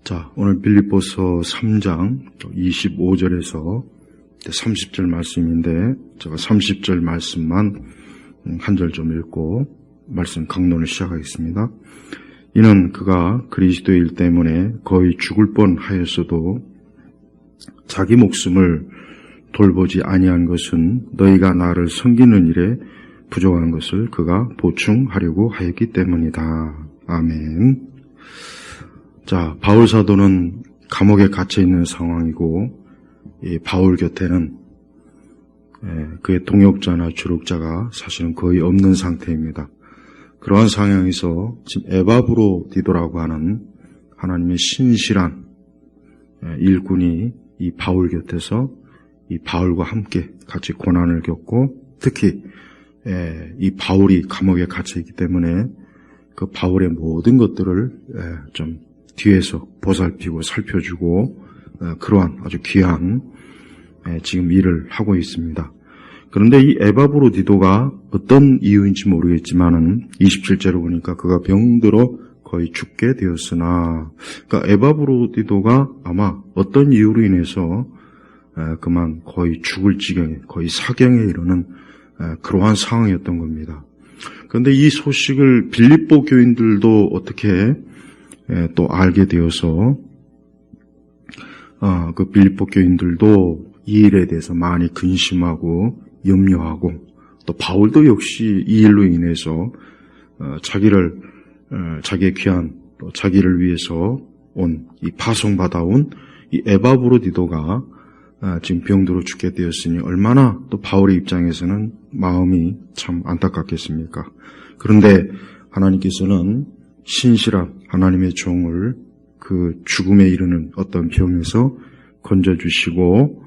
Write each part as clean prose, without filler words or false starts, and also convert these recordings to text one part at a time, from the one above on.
자, 오늘 빌립보서 3장 25절에서 30절 말씀인데 제가 30절 말씀만 한 절 좀 읽고 말씀 강론을 시작하겠습니다. 이는 그가 그리스도의 일 때문에 거의 죽을 뻔하였어도 자기 목숨을 돌보지 아니한 것은 너희가 나를 섬기는 일에 부족한 것을 그가 보충하려고 하였기 때문이다. 아멘. 자, 바울 사도는 감옥에 갇혀 있는 상황이고, 이 바울 곁에는 그의 동역자나 주력자가 사실은 거의 없는 상태입니다. 그러한 상황에서 지금 에바브로디도라고 하는 하나님의 신실한 일꾼이 이 바울 곁에서 이 바울과 함께 같이 고난을 겪고, 특히 이 바울이 감옥에 갇혀 있기 때문에 그 바울의 모든 것들을 좀 뒤에서 보살피고 살펴주고 그러한 아주 귀한 지금 일을 하고 있습니다. 그런데 이 에바브로디도가 어떤 이유인지 모르겠지만은 27절을 보니까 그가 병들어 거의 죽게 되었으나, 그러니까 에바브로디도가 아마 어떤 이유로 인해서 그만 거의 죽을 지경에, 거의 사경에 이르는 그러한 상황이었던 겁니다. 그런데 이 소식을 빌립보 교인들도 어떻게 또 알게 되어서 그 빌립보 교인들도 이 일에 대해서 많이 근심하고 염려하고, 또 바울도 역시 이 일로 인해서 자기의 귀한 또 자기를 위해서 온 이 파송받아온 이 에바브로디도가 지금 병들어 죽게 되었으니 얼마나 또 바울의 입장에서는 마음이 참 안타깝겠습니까? 그런데 하나님께서는 신실한 하나님의 종을 그 죽음에 이르는 어떤 병에서 건져주시고,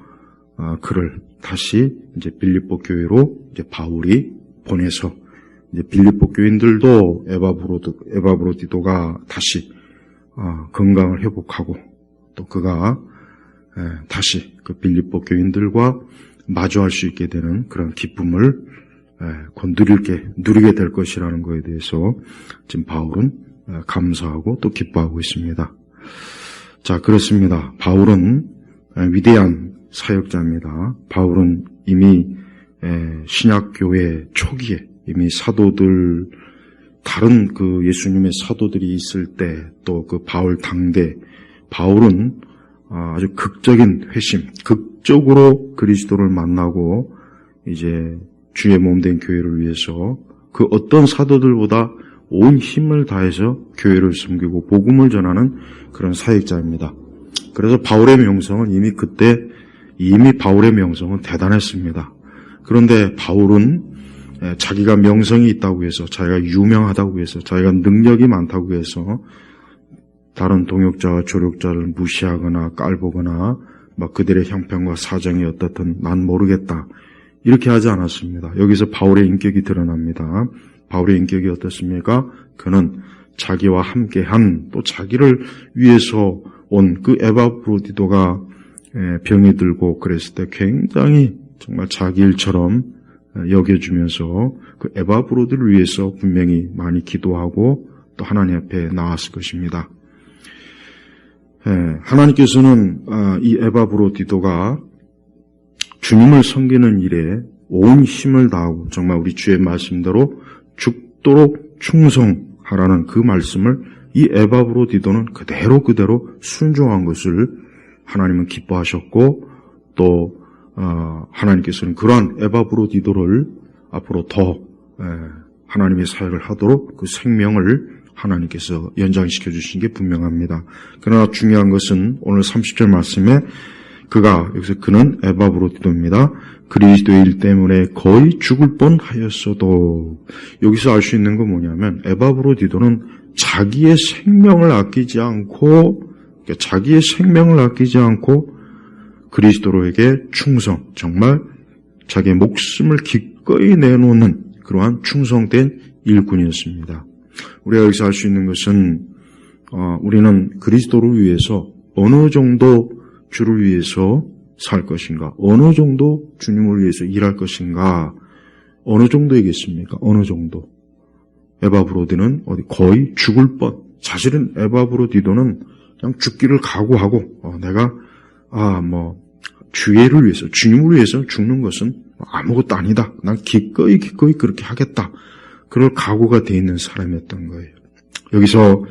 그를 다시 이제 빌립보 교회로 이제 바울이 보내서 이제 빌립보 교인들도 에바브로디도가 다시 건강을 회복하고, 또 그가 다시 그 빌립보 교인들과 마주할 수 있게 되는 그런 기쁨을 곧 누리게 될 것이라는 것에 대해서 지금 바울은 감사하고 또 기뻐하고 있습니다. 자, 그렇습니다. 바울은 위대한 사역자입니다. 바울은 이미 신약교회 초기에 이미 사도들, 다른 그 예수님의 사도들이 있을 때, 또 그 바울 당대, 바울은 아주 극적인 회심, 극적으로 그리스도를 만나고 이제 주의 몸된 교회를 위해서 그 어떤 사도들보다 온 힘을 다해서 교회를 섬기고 복음을 전하는 그런 사역자입니다. 그래서 바울의 명성은 이미 바울의 명성은 대단했습니다. 그런데 바울은 자기가 명성이 있다고 해서, 자기가 유명하다고 해서, 자기가 능력이 많다고 해서 다른 동역자와 조력자를 무시하거나 깔보거나 막 그들의 형편과 사정이 어떻든 난 모르겠다 이렇게 하지 않았습니다. 여기서 바울의 인격이 드러납니다. 바울의 인격이 어떻습니까? 그는 자기와 함께한, 또 자기를 위해서 온 그 에바브로디도가 병이 들고 그랬을 때 굉장히 정말 자기 일처럼 여겨주면서 그 에바브로디를 위해서 분명히 많이 기도하고 또 하나님 앞에 나왔을 것입니다. 하나님께서는 이 에바브로디도가 주님을 섬기는 일에 온 힘을 다하고 정말 우리 주의 말씀대로 죽도록 충성하라는 그 말씀을 이 에바브로디도는 그대로 순종한 것을 하나님은 기뻐하셨고, 또 하나님께서는 그러한 에바브로디도를 앞으로 더 하나님의 사역을 하도록 그 생명을 하나님께서 연장시켜 주신 게 분명합니다. 그러나 중요한 것은 오늘 30절 말씀에 여기서 그는 에바브로디도입니다. 그리스도의 일 때문에 거의 죽을 뻔하였어도, 여기서 알 수 있는 건 뭐냐면 에바브로디도는 자기의 생명을 아끼지 않고 그리스도로에게 충성, 정말 자기의 목숨을 기꺼이 내놓는 그러한 충성된 일꾼이었습니다. 우리가 여기서 알 수 있는 것은 우리는 그리스도를 위해서 어느 정도 주를 위해서 살 것인가, 어느 정도 주님을 위해서 일할 것인가, 어느 정도이겠습니까? 어느 정도. 에바브로디는 거의 죽을 뻔, 사실은 에바브로디도는 그냥 죽기를 각오하고 내가 주의를 위해서, 주님을 위해서 죽는 것은 아무것도 아니다. 난 기꺼이 그렇게 하겠다. 그럴 각오가 돼 있는 사람이었던 거예요. 여기서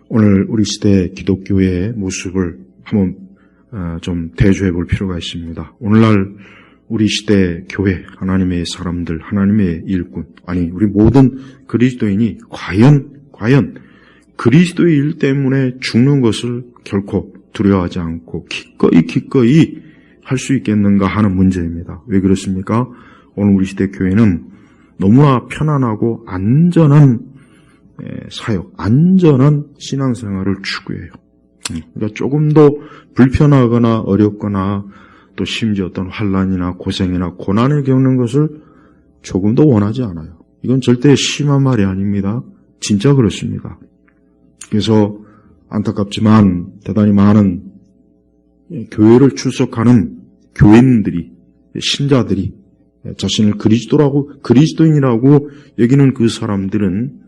오늘 우리 시대 기독교의 모습을 한번 좀 대조해 볼 필요가 있습니다. 오늘날 우리 시대 교회, 하나님의 사람들, 하나님의 일꾼, 우리 모든 그리스도인이 과연 그리스도의 일 때문에 죽는 것을 결코 두려워하지 않고 기꺼이 할 수 있겠는가 하는 문제입니다. 왜 그렇습니까? 오늘 우리 시대 교회는 너무나 편안하고 안전한 사역, 안전한 신앙생활을 추구해요. 그러니까 조금 더 불편하거나 어렵거나 또 심지어 어떤 환난이나 고생이나 고난을 겪는 것을 조금 더 원하지 않아요. 이건 절대 심한 말이 아닙니다. 진짜 그렇습니다. 그래서 안타깝지만 대단히 많은 교회를 출석하는 교인들이, 신자들이 자신을 그리스도인이라고 여기는 그 사람들은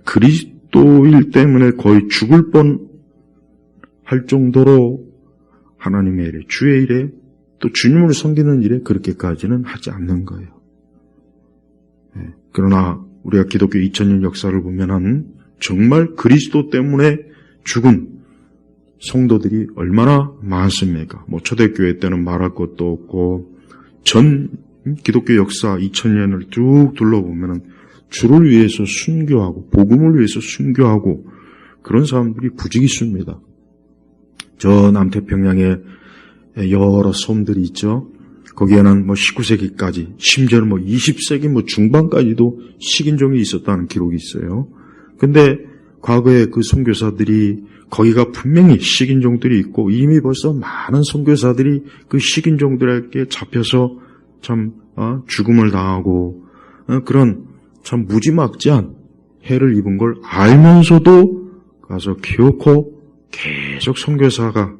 그리스도일 때문에 거의 죽을 뻔할 정도로 하나님의 일에, 주의 일에, 또 주님을 섬기는 일에 그렇게까지는 하지 않는 거예요. 그러나 우리가 기독교 2000년 역사를 보면은 정말 그리스도 때문에 죽은 성도들이 얼마나 많습니까? 초대교회 때는 말할 것도 없고 전 기독교 역사 2000년을 쭉 둘러보면은 주를 위해서 순교하고 복음을 위해서 순교하고 그런 사람들이 부지기수입니다. 저 남태평양에 여러 섬들이 있죠. 거기에는 19세기까지 심지어는 20세기 중반까지도 식인종이 있었다는 기록이 있어요. 근데 과거에 그 선교사들이 거기가 분명히 식인종들이 있고 이미 벌써 많은 선교사들이 그 식인종들에게 잡혀서 참 죽음을 당하고 그런 참 무지막지한 해를 입은 걸 알면서도 가서 기어코 계속 선교사가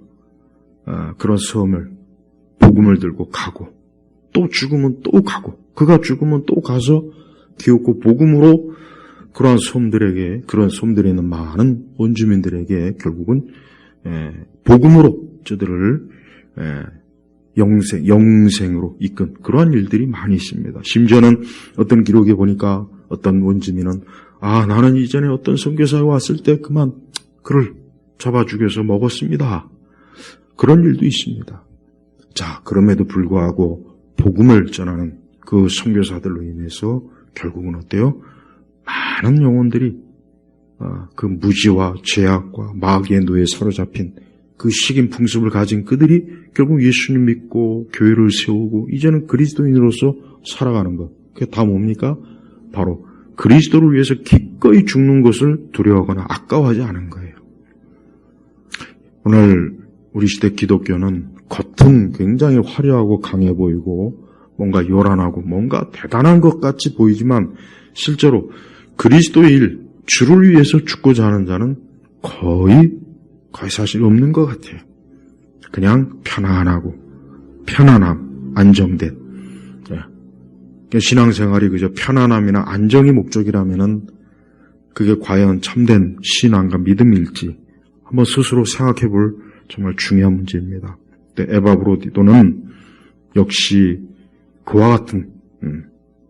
그런 섬을 복음을 들고 가고 또 죽으면 또 가고 그가 죽으면 또 가서 기어코 복음으로 그러한 섬들에게 그런 섬들에 있는 많은 원주민들에게 결국은 복음으로 저들을 영생으로 이끈 그러한 일들이 많이 있습니다. 심지어는 어떤 기록에 보니까 어떤 원주민은 나는 이전에 어떤 선교사가 왔을 때 그만 그를 잡아 죽여서 먹었습니다. 그런 일도 있습니다. 자, 그럼에도 불구하고 복음을 전하는 그 선교사들로 인해서 결국은 어때요? 많은 영혼들이 그 무지와 죄악과 마귀의 노예에 사로잡힌 그 식인 풍습을 가진 그들이 결국 예수님 믿고 교회를 세우고 이제는 그리스도인으로서 살아가는 것. 그게 다 뭡니까? 바로 그리스도를 위해서 기꺼이 죽는 것을 두려워하거나 아까워하지 않은 거예요. 오늘 우리 시대 기독교는 겉은 굉장히 화려하고 강해 보이고 뭔가 요란하고 뭔가 대단한 것 같이 보이지만 실제로 그리스도의 일, 주를 위해서 죽고자 하는 자는 거의 사실 없는 것 같아요. 그냥 편안함, 안정된. 신앙생활이 그저 편안함이나 안정이 목적이라면은 그게 과연 참된 신앙과 믿음일지 한번 스스로 생각해 볼 정말 중요한 문제입니다. 에바브로디도는 역시 그와 같은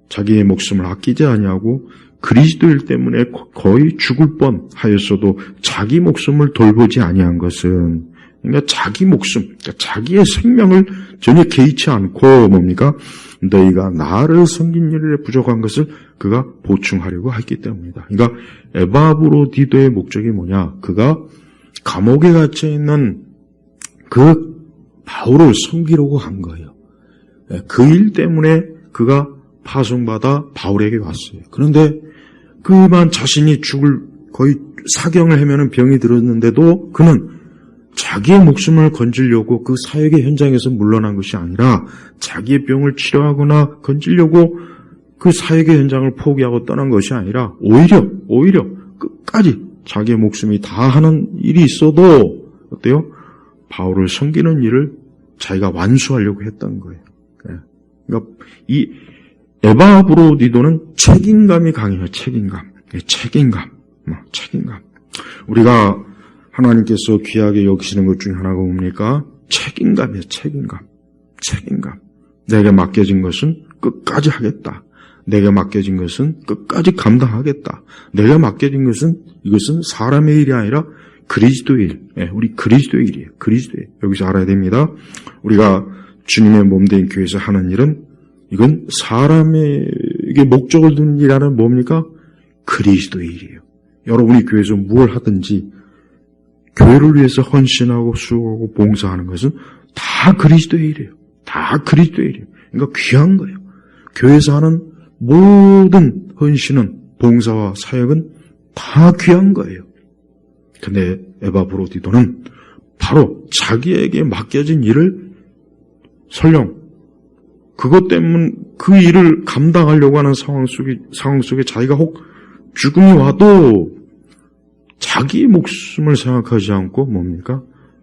자기의 목숨을 아끼지 아니하고 그리스도일 때문에 거의 죽을 뻔하였어도 자기 목숨을 돌보지 아니한 것은 그러니까 자기 목숨, 그러니까 자기의 생명을 전혀 개의치 않고 뭡니까? 너희가 나를 섬긴 일에 부족한 것을 그가 보충하려고 했기 때문이다. 그러니까 에바브로디도의 목적이 뭐냐? 그가 감옥에 갇혀 있는 그 바울을 섬기려고 한 거예요. 그 일 때문에 그가 파송받아 바울에게 왔어요. 그런데 그만 자신이 죽을 거의 사경을 헤매는 병이 들었는데도 그는 자기의 목숨을 건지려고 그 사역의 현장에서 물러난 것이 아니라 자기의 병을 치료하거나 건지려고 그 사역의 현장을 포기하고 떠난 것이 아니라 오히려 끝까지 자기의 목숨이 다하는 일이 있어도 어때요? 바울을 섬기는 일을 자기가 완수하려고 했던 거예요. 그러니까 이 에바브로디도는 책임감이 강해요. 책임감. 우리가 하나님께서 귀하게 여기시는 것 중에 하나가 뭡니까? 책임감이에요. 책임감. 내게 맡겨진 것은 끝까지 하겠다. 내게 맡겨진 것은 끝까지 감당하겠다. 내게 맡겨진 것은 이것은 사람의 일이 아니라 그리스도의 일. 우리 그리스도의 일이에요. 그리스도의 일. 여기서 알아야 됩니다. 우리가 주님의 몸된 교회에서 하는 일은 이건 사람에게 목적을 둔 일이라는 뭡니까? 그리스도의 일이에요. 여러분이 교회에서 무엇을 하든지 교회를 위해서 헌신하고 수고하고 봉사하는 것은 다 그리스도의 일이에요. 다 그리스도의 일이에요. 그러니까 귀한 거예요. 교회에서 하는 모든 헌신은 봉사와 사역은 다 귀한 거예요. 근데 에바브로디도는 바로 자기에게 맡겨진 일을 설령 그것 때문에 그 일을 감당하려고 하는 상황 속에 자기가 혹 죽음이 와도 자기 목숨을 생각하지 않고 뭡니까?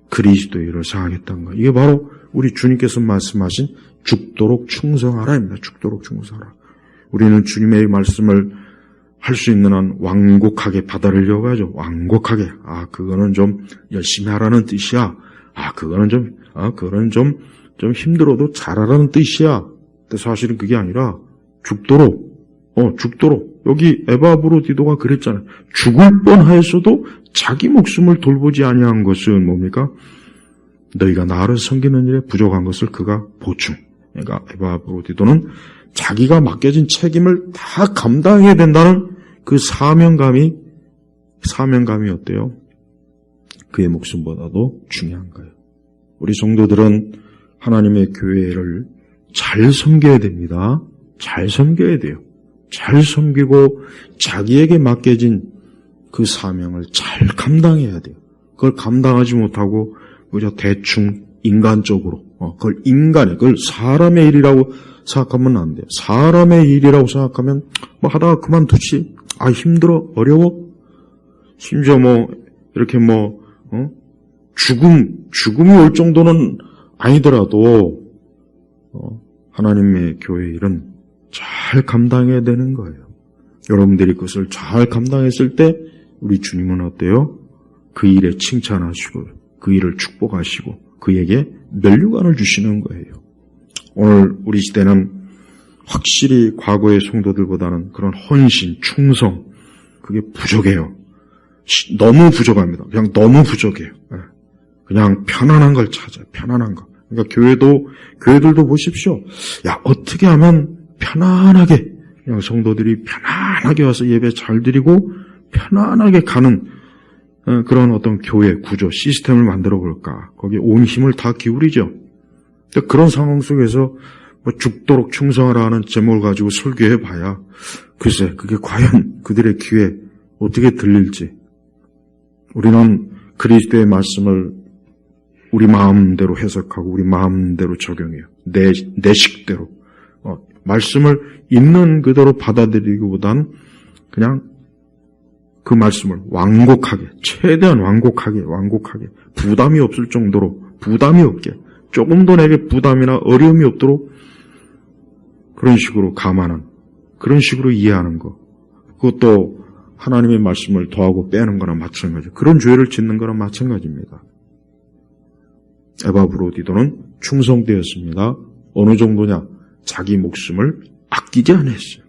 그리스도의 일을 생각했던 거예요. 이게 바로 우리 주님께서 말씀하신 죽도록 충성하라입니다. 죽도록 충성하라. 우리는 주님의 말씀을 할 수 있는 한 완곡하게 받아들이려고 하죠. 완곡하게. 그거는 좀 열심히 하라는 뜻이야. 그거는 좀 힘들어도 잘하라는 뜻이야. 근데 사실은 그게 아니라 죽도록. 여기 에바브로디도가 그랬잖아요. 죽을 뻔하였어도 자기 목숨을 돌보지 아니한 것은 뭡니까? 너희가 나를 섬기는 일에 부족한 것을 그가 보충. 그러니까 에바브로디도는 자기가 맡겨진 책임을 다 감당해야 된다는 그 사명감이 어때요? 그의 목숨보다도 중요한 거예요. 우리 성도들은 하나님의 교회를 잘 섬겨야 됩니다. 잘 섬겨야 돼요. 잘 섬기고 자기에게 맡겨진 그 사명을 잘 감당해야 돼요. 그걸 감당하지 못하고 그저 대충 인간적으로 그걸 사람의 일이라고 생각하면 안 돼요. 사람의 일이라고 생각하면 하다가 그만두지. 힘들어, 어려워. 심지어 이렇게 죽음이 올 정도는 아니더라도 하나님의 교회 일은 잘 감당해야 되는 거예요. 여러분들이 그것을 잘 감당했을 때 우리 주님은 어때요? 그 일에 칭찬하시고 그 일을 축복하시고 그에게 면류관을 주시는 거예요. 오늘 우리 시대는 확실히 과거의 성도들보다는 그런 헌신, 충성 그게 부족해요. 너무 부족합니다. 그냥 너무 부족해요. 그냥 편안한 걸 찾아요. 편안한 거. 그러니까 교회들도 보십시오. 어떻게 하면 편안하게 그냥 성도들이 편안하게 와서 예배 잘 드리고 편안하게 가는 그런 어떤 교회 구조, 시스템을 만들어 볼까. 거기에 온 힘을 다 기울이죠. 그런 상황 속에서 죽도록 충성하라 하는 제목을 가지고 설교해 봐야 글쎄 그게 과연 그들의 귀에 어떻게 들릴지. 우리는 그리스도의 말씀을 우리 마음대로 해석하고 우리 마음대로 적용해요. 내 식대로. 말씀을 있는 그대로 받아들이기보다는 그냥 그 말씀을 완곡하게, 최대한 완곡하게, 부담이 없을 정도로, 부담이 없게, 조금도 내게 부담이나 어려움이 없도록 그런 식으로 감하는, 그런 식으로 이해하는 거. 그것도 하나님의 말씀을 더하고 빼는 거나 마찬가지. 그런 죄를 짓는 거나 마찬가지입니다. 에바브로디도는 충성되었습니다. 어느 정도냐? 자기 목숨을 아끼지 않았어요.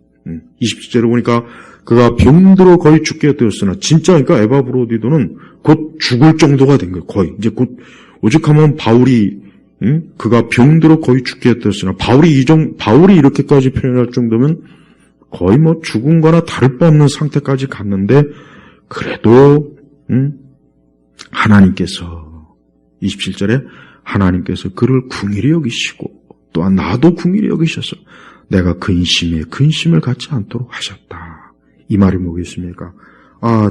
27절에 보니까 그가 병들어 거의 죽게 되었으나 진짜 그러니까 에바브로디도는 곧 죽을 정도가 된 거예요. 거의 이제 곧 오죽하면 바울이 그가 병들어 거의 죽게 되었으나 바울이 이렇게까지 표현할 정도면 거의 죽은 거나 다를 바 없는 상태까지 갔는데 그래도 하나님께서 27절에 하나님께서 그를 긍휼히 여기시고 또한 나도 긍휼히 여기셔서 내가 근심을 갖지 않도록 하셨다. 이 말이 뭐겠습니까?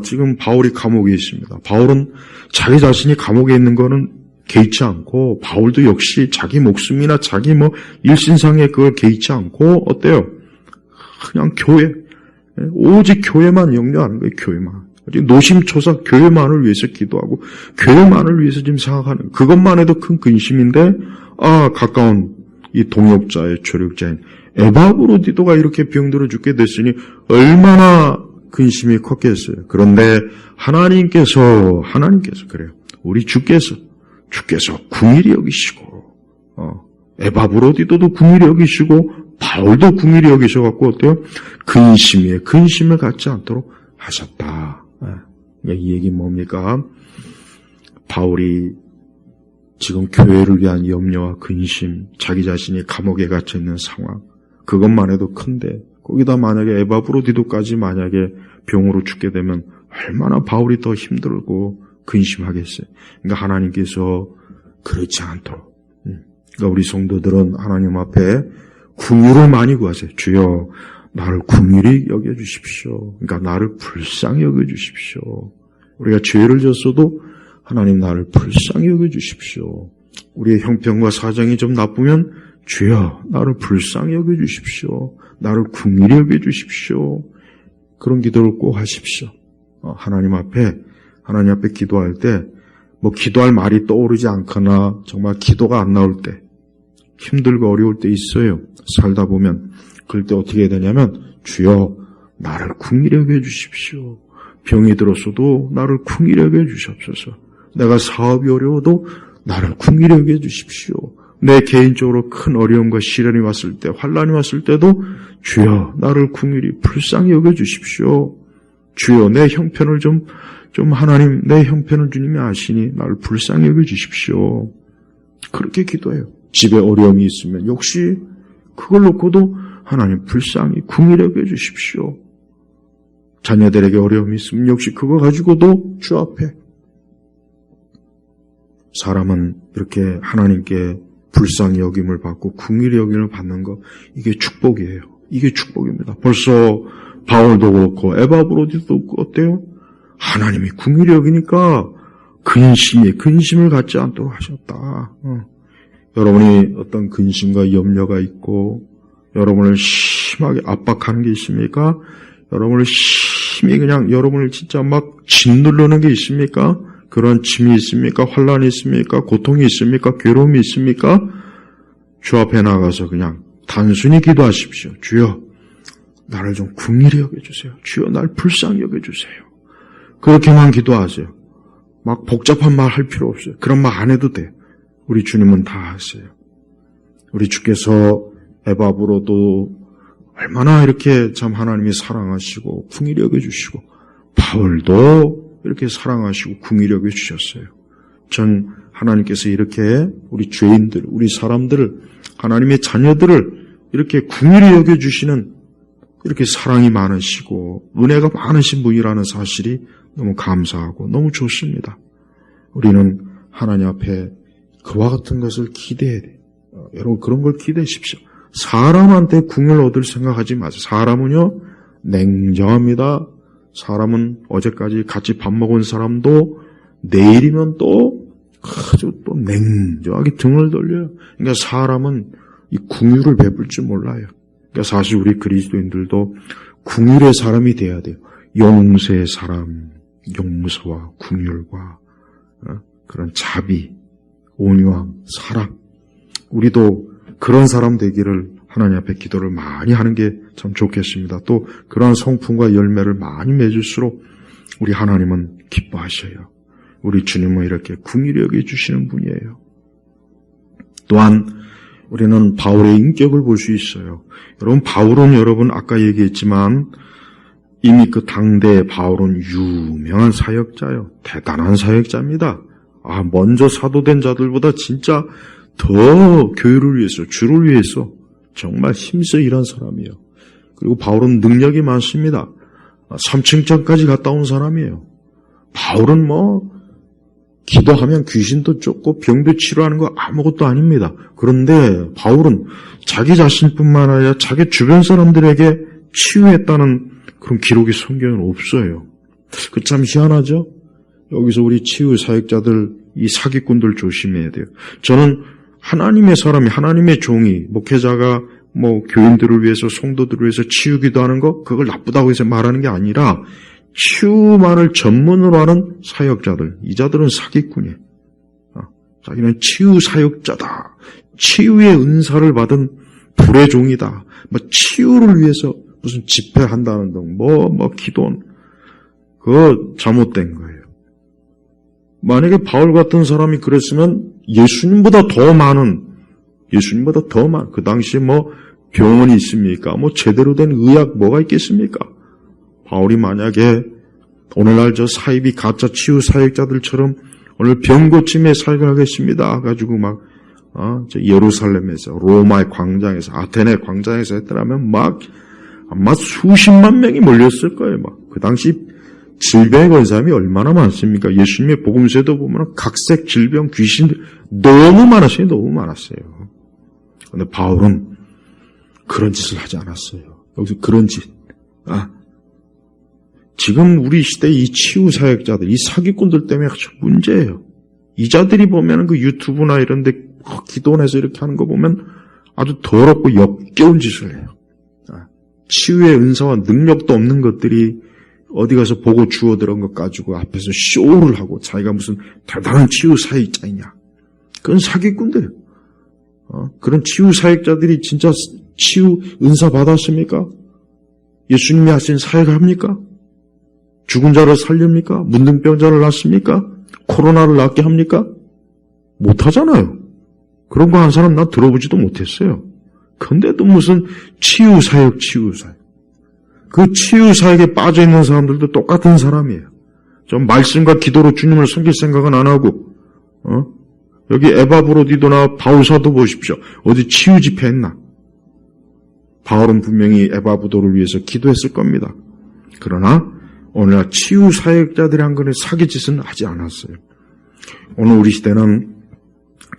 지금 바울이 감옥에 있습니다. 바울은 자기 자신이 감옥에 있는 거는 개의치 않고 바울도 역시 자기 목숨이나 자기 일신상에 그걸 개의치 않고 어때요? 그냥 교회, 오직 교회만 영려하는 거예요. 교회만. 노심초사 교회만을 위해서 기도하고 교회만을 위해서 지금 생각하는 그것만 해도 큰 근심인데 가까운 이 동역자의 조력자인 에바브로디도가 이렇게 병들어 죽게 됐으니 얼마나 근심이 컸겠어요. 그런데 하나님께서 그래요. 우리 주께서 궁일이 여기시고, 에바브로디도도 궁일이 여기시고, 바울도 궁일이 여기셔갖고 어때요? 근심을 갖지 않도록 하셨다. 이 얘기는 뭡니까? 바울이 지금 교회를 위한 염려와 근심, 자기 자신이 감옥에 갇혀 있는 상황, 그것만 해도 큰데 거기다 만약에 에바브로디도까지 만약에 병으로 죽게 되면 얼마나 바울이 더 힘들고 근심하겠어요. 그러니까 하나님께서 그렇지 않도록, 그러니까 우리 성도들은 하나님 앞에 긍휼을 많이 구하세요. 주여 나를 긍휼히 여겨주십시오. 그러니까 나를 불쌍히 여겨주십시오. 우리가 죄를 졌어도 하나님 나를 불쌍히 여겨주십시오. 우리의 형편과 사정이 좀 나쁘면 주여 나를 불쌍히 여겨주십시오. 나를 긍휼히 여겨주십시오. 그런 기도를 꼭 하십시오. 하나님 앞에 기도할 때 뭐 기도할 말이 떠오르지 않거나 정말 기도가 안 나올 때, 힘들고 어려울 때 있어요. 살다 보면. 그럴 때 어떻게 해야 되냐면 주여 나를 긍휼히 여겨주십시오. 병이 들었어도 나를 긍휼히 여겨주시옵소서. 내가 사업이 어려워도 나를 긍휼히 여겨주십시오. 내 개인적으로 큰 어려움과 시련이 왔을 때, 환난이 왔을 때도 주여 나를 긍휼히 불쌍히 여겨주십시오. 주여 내 형편을 좀 하나님, 내 형편을 주님이 아시니 나를 불쌍히 여겨주십시오. 그렇게 기도해요. 집에 어려움이 있으면 역시 그걸 놓고도 하나님 불쌍히 긍휼히 여겨주십시오. 자녀들에게 어려움이 있으면 역시 그거 가지고도 주 앞에. 사람은 이렇게 하나님께 불쌍히 여김을 받고 긍휼히 여김을 받는 거, 이게 축복이에요. 이게 축복입니다. 벌써 바울도 그렇고 에바브로디도 어때요? 하나님이 긍휼히 여기니까 근심을 갖지 않도록 하셨다. 여러분이 어떤 근심과 염려가 있고 여러분을 심하게 압박하는 게 있습니까? 여러분을 심히 그냥 여러분을 진짜 막 짓누르는 게 있습니까? 그런 짐이 있습니까? 환란이 있습니까? 고통이 있습니까? 괴로움이 있습니까? 주 앞에 나가서 그냥 단순히 기도하십시오. 주여 나를 좀 긍휼히 여겨주세요. 주여 날 불쌍히 여겨주세요. 그렇게만 기도하세요. 막 복잡한 말 할 필요 없어요. 그런 말 안 해도 돼요. 우리 주님은 다 하세요. 우리 주께서 에바브로도 얼마나 이렇게 참 하나님이 사랑하시고 긍휼히 여겨주시고, 바울도 이렇게 사랑하시고 긍휼히 여겨주셨어요. 전 하나님께서 이렇게 우리 죄인들, 우리 사람들을, 하나님의 자녀들을 이렇게 긍휼히 여겨주시는, 이렇게 사랑이 많으시고 은혜가 많으신 분이라는 사실이 너무 감사하고 너무 좋습니다. 우리는 하나님 앞에 그와 같은 것을 기대해야 돼요. 여러분 그런 걸 기대하십시오. 사람한테 긍휼을 얻을 생각하지 마세요. 사람은요 냉정합니다. 사람은 어제까지 같이 밥 먹은 사람도 내일이면 또 아주 또 냉정하게 등을 돌려요. 그러니까 사람은 이 긍휼을 베풀 줄 몰라요. 그러니까 사실 우리 그리스도인들도 긍휼의 사람이 돼야 돼요. 용서의 사람, 용서와 긍휼과 그런 자비, 온유함, 사랑. 우리도 그런 사람 되기를 하나님 앞에 기도를 많이 하는 게 참 좋겠습니다. 또 그러한 성품과 열매를 많이 맺을수록 우리 하나님은 기뻐하셔요. 우리 주님은 이렇게 긍휼히 여겨주시는 분이에요. 또한 우리는 바울의 인격을 볼 수 있어요. 여러분 바울은 아까 얘기했지만 이미 그 당대 바울은 유명한 사역자요. 대단한 사역자입니다. 먼저 사도된 자들보다 진짜 더 교회를 위해서, 주를 위해서 정말 힘써 일한 사람이에요. 그리고 바울은 능력이 많습니다. 3층장까지 갔다 온 사람이에요. 바울은 기도하면 귀신도 쫓고 병도 치료하는 거 아무것도 아닙니다. 그런데 바울은 자기 자신뿐만 아니라 자기 주변 사람들에게 치유했다는 그런 기록이 성경에는 없어요. 그 참 희한하죠? 여기서 우리 치유 사역자들, 이 사기꾼들 조심해야 돼요. 저는 하나님의 사람이, 하나님의 종이, 목회자가 교인들을 위해서, 성도들을 위해서 치유 기도하는 거, 그걸 나쁘다고 해서 말하는 게 아니라 치유만을 전문으로 하는 사역자들, 이 자들은 사기꾼이에요. 자기는 치유 사역자다. 치유의 은사를 받은 불의 종이다. 치유를 위해서 무슨 집회한다는 등, 기도는, 그거 잘못된 거예요. 만약에 바울 같은 사람이 그랬으면 예수님보다 더 많은, 그 당시에 병원이 있습니까? 제대로 된 의학 뭐가 있겠습니까? 바울이 만약에 오늘날 저 사이비 가짜 치유 사역자들처럼 오늘 병 고침에 사역하겠습니다. 가지고 저 예루살렘에서, 로마의 광장에서, 아테네 광장에서 했더라면 아마 수십만 명이 몰렸을 거예요. 그 당시 질병에 걸린 사람이 얼마나 많습니까? 예수님의 복음서에도 보면 각색 질병, 귀신들 너무 많았어요. 근데 바울은 그런 짓을 하지 않았어요. 여기서 그런 짓. 지금 우리 시대 이 치유 사역자들, 이 사기꾼들 때문에 아주 문제예요. 이 자들이 보면 그 유튜브나 이런 데 기도원에서 이렇게 하는 거 보면 아주 더럽고 역겨운 짓을 해요. 치유의 은사와 능력도 없는 것들이 어디 가서 보고 주워들은 것 가지고 앞에서 쇼를 하고 자기가 무슨 대단한 치유 사역자이냐. 그건 사기꾼들이에요. 그런 치유 사역자들이 진짜 치유 은사 받았습니까? 예수님이 하신 사역을 합니까? 죽은 자를 살립니까? 문둥병자를 낫습니까? 코로나를 낫게 합니까? 못하잖아요. 그런 거 한 사람 나 들어보지도 못했어요. 근데도 무슨 치유사역. 그 치유사역에 빠져있는 사람들도 똑같은 사람이에요. 좀 말씀과 기도로 주님을 섬길 생각은 안 하고, 여기 에바브로디도나 바울사도 보십시오. 어디 치유 집회 했나? 바울은 분명히 에바브도를 위해서 기도했을 겁니다. 그러나 오늘날 치유 사역자들이 한 건의 사기짓은 하지 않았어요. 오늘 우리 시대는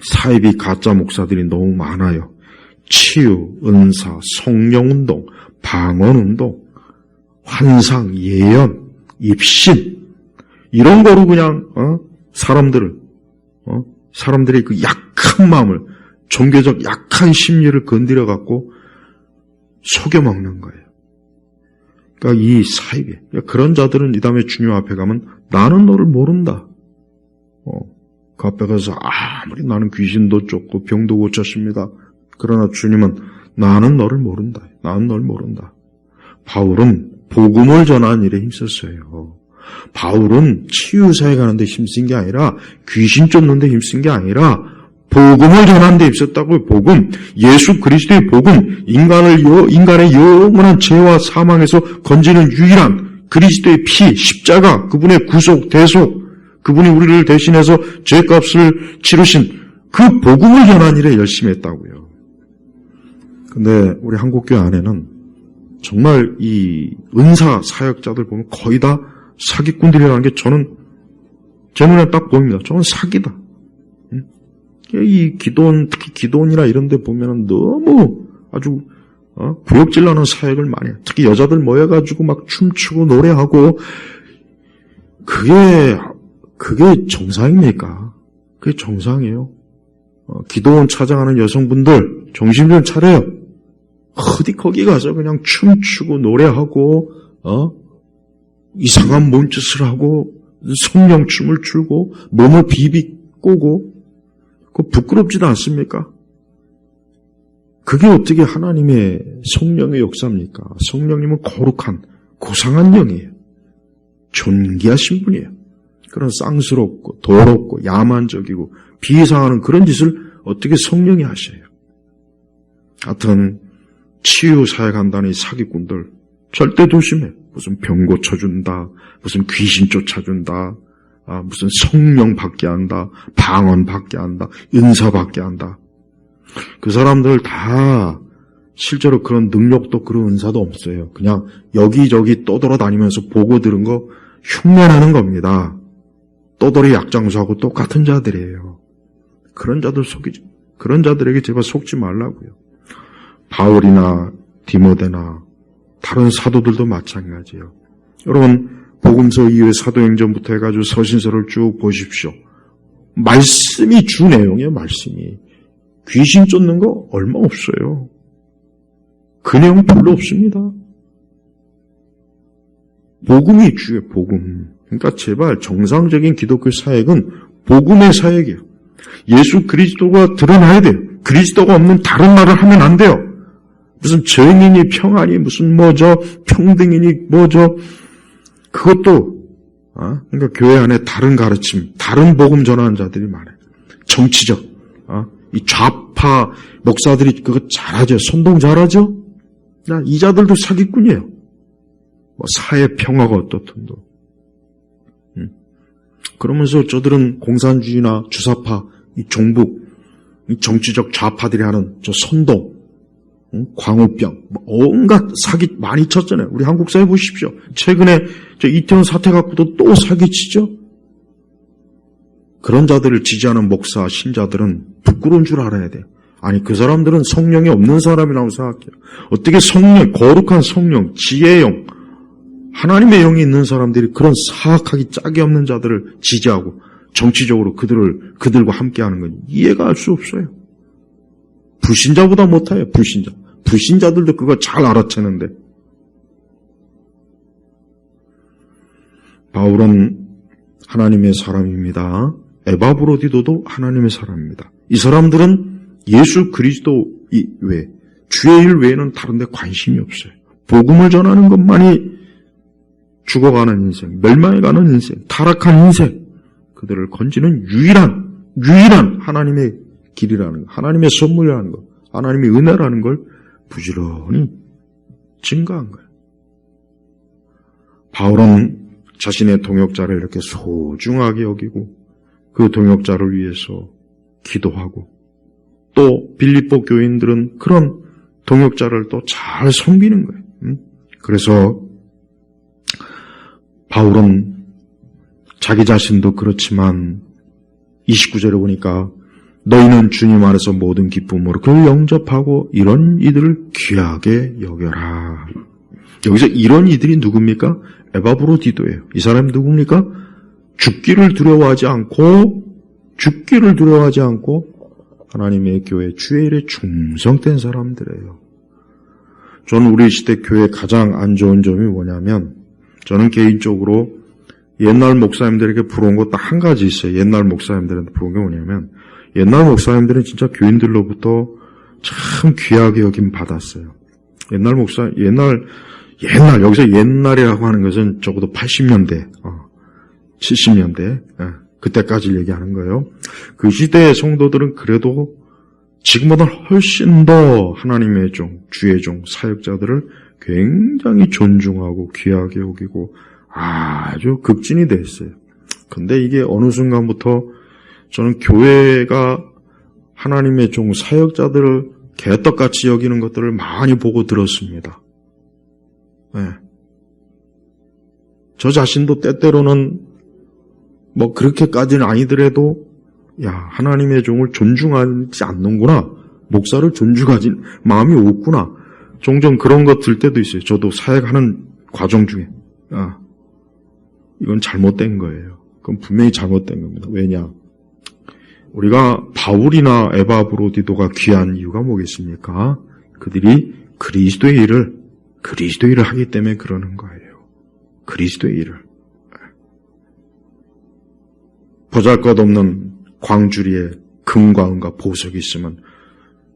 사이비 가짜 목사들이 너무 많아요. 치유, 은사, 성령운동, 방언운동, 환상, 예언, 입신 이런 거로 그냥 사람들의 그 약한 마음을, 종교적 약한 심리를 건드려 갖고 속여먹는 거예요. 그러니까 이 사이비, 그런 자들은 이 다음에 주님 앞에 가면 나는 너를 모른다. 그 앞에 가서 아무리 나는 귀신도 쫓고 병도 고쳤습니다. 그러나 주님은 나는 너를 모른다. 바울은 복음을 전하는 일에 힘썼어요. 바울은 치유사에 가는 데 힘쓴 게 아니라 귀신 쫓는 데 힘쓴 게 아니라 복음을 전하는 데 힘썼다고요. 복음, 예수 그리스도의 복음, 인간의 영원한 죄와 사망에서 건지는 유일한 그리스도의 피, 십자가, 그분의 구속, 대속, 그분이 우리를 대신해서 죄값을 치르신 그 복음을 전하는 일에 열심히 했다고요. 근데 우리 한국교회 안에는 정말 이 은사 사역자들 보면 거의 다 사기꾼들이라는 게 저는 제 눈에 딱 보입니다. 저는 사기다. 이 기도원, 특히 기도원이나 이런 데 보면은 너무 아주 구역질 나는 사역을 많이 해요. 특히 여자들 모여가지고 막 춤추고 노래하고 그게 정상입니까? 그게 정상이에요. 기도원 찾아가는 여성분들 정신 좀 차려요. 어디 거기 가서 그냥 춤추고 노래하고 이상한 몸짓을 하고 성령춤을 추고 몸을 비비꼬고 그거 부끄럽지도 않습니까? 그게 어떻게 하나님의 성령의 역사입니까? 성령님은 거룩한 고상한 영이에요. 존귀하신 분이에요. 그런 쌍스럽고 더럽고 야만적이고 비상하는 그런 짓을 어떻게 성령이 하셔요? 하여튼 치유 사역한다는 이 사기꾼들 절대 조심해. 무슨 병 고쳐준다, 무슨 귀신 쫓아준다, 무슨 성령 받게 한다, 방언 받게 한다, 은사 받게 한다. 그 사람들 다 실제로 그런 능력도 그런 은사도 없어요. 그냥 여기저기 떠돌아다니면서 보고 들은 거 흉내내는 겁니다. 떠돌이 약장수하고 똑같은 자들이에요. 그런 자들 그런 자들에게 제발 속지 말라고요. 바울이나 디모데나 다른 사도들도 마찬가지예요. 여러분 복음서 이후에 사도행전부터 해가지고 서신서를 쭉 보십시오. 말씀이 주 내용이에요. 말씀이. 귀신 쫓는 거 얼마 없어요. 그 내용 별로 없습니다. 복음이 주예요. 복음. 그러니까 제발 정상적인 기독교 사역은 복음의 사역이에요. 예수 그리스도가 드러나야 돼요. 그리스도가 없는 다른 말을 하면 안 돼요. 무슨 정의니 평안이 무슨 뭐죠? 평등이니 뭐죠? 그것도 그러니까 교회 안에 다른 가르침, 다른 복음 전하는 자들이 많아요. 정치적, 이 좌파 목사들이 그거 잘하죠. 선동 잘하죠. 이 자들도 사기꾼이에요. 뭐 사회 평화가 어떻든도. 그러면서 저들은 공산주의나 주사파, 이 종북, 이 정치적 좌파들이 하는 저 선동, 광우병, 온갖 사기 많이 쳤잖아요. 우리 한국 사회 보십시오. 최근에 저 이태원 사태 갖고도 또 사기치죠. 그런 자들을 지지하는 목사, 신자들은 부끄러운 줄 알아야 돼요. 아니 그 사람들은 성령이 없는 사람이라고 생각해요. 어떻게 성령, 거룩한 성령, 지혜의 영, 하나님의 영이 있는 사람들이 그런 사악하기 짝이 없는 자들을 지지하고 정치적으로 그들과 함께하는 건 이해가 할 수 없어요. 불신자보다 못해요. 불신자. 불신자들도 그거 잘 알아채는데. 바울은 하나님의 사람입니다. 에바브로디도도 하나님의 사람입니다. 이 사람들은 예수 그리스도 외에 주의 일 외에는 다른 데 관심이 없어요. 복음을 전하는 것만이 죽어가는 인생, 멸망해가는 인생, 타락한 인생, 그들을 건지는 유일한 하나님의 길이라는 것, 하나님의 선물이라는 것, 하나님의 은혜라는 걸 부지런히 증거한 거예요. 바울은 자신의 동역자를 이렇게 소중하게 여기고 그 동역자를 위해서 기도하고 또 빌립보 교인들은 그런 동역자를 또 잘 섬기는 거예요. 그래서 바울은 자기 자신도 그렇지만 29절에 보니까 너희는 주님 안에서 모든 기쁨으로 그를 영접하고 이런 이들을 귀하게 여겨라. 여기서 이런 이들이 누굽니까? 에바브로디도예요. 이 사람이 누굽니까? 죽기를 두려워하지 않고 하나님의 교회 주의 일에 충성된 사람들이에요. 저는 우리 시대 교회 가장 안 좋은 점이 뭐냐면 저는 개인적으로 옛날 목사님들에게 부러운 거 딱 한 가지 있어요. 옛날 목사님들한테 부러운 게 뭐냐면 옛날 목사님들은 진짜 교인들로부터 참 귀하게 여김 받았어요. 옛날 여기서 옛날이라고 하는 것은 적어도 80년대, 70년대 그때까지 얘기하는 거예요. 그 시대의 성도들은 그래도 지금보다 훨씬 더 하나님의 종, 주의 종, 사역자들을 굉장히 존중하고 귀하게 여기고 아주 극진이 됐어요. 근데 이게 어느 순간부터 저는 교회가 하나님의 종, 사역자들을 개떡같이 여기는 것들을 많이 보고 들었습니다. 네. 저 자신도 때때로는 뭐 그렇게까지는 아니더라도 하나님의 종을 존중하지 않는구나. 목사를 존중하지 마음이 없구나. 종종 그런 것 들 때도 있어요. 저도 사역하는 과정 중에 이건 잘못된 거예요. 그건 분명히 잘못된 겁니다. 왜냐? 우리가 바울이나 에바브로디도가 귀한 이유가 뭐겠습니까? 그들이 그리스도의 일을 하기 때문에 그러는 거예요. 그리스도의 일을. 보잘것없는 광주리에 금과 은과 보석이 있으면